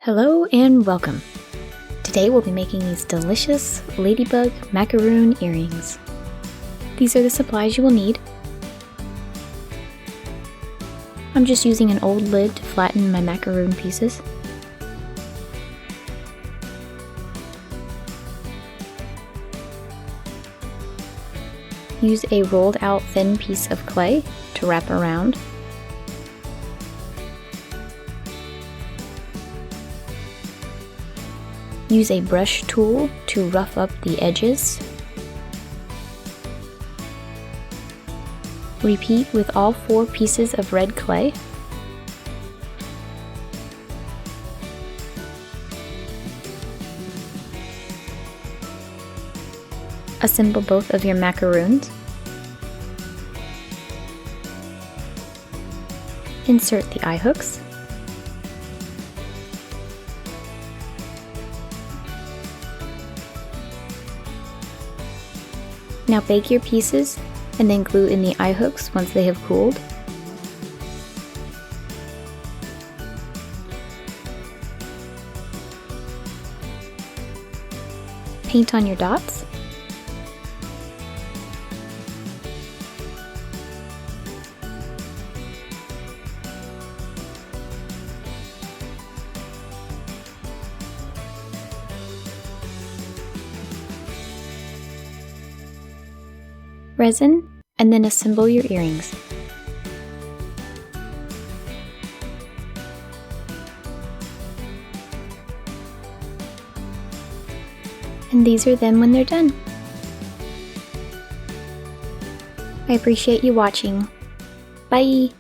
Hello and welcome. Today we'll be making these delicious ladybug macaroon earrings. These are the supplies you will need. I'm just using an old lid to flatten my macaroon pieces. Use a rolled out thin piece of clay to wrap around. Use a brush tool to rough up the edges. Repeat with all 4 pieces of red clay. Assemble both of your macaroons. Insert the eye hooks. Now bake your pieces and then glue in the eye hooks once they have cooled. Paint on your dots. Resin, and then assemble your earrings. And these are them when they're done. I appreciate you watching. Bye!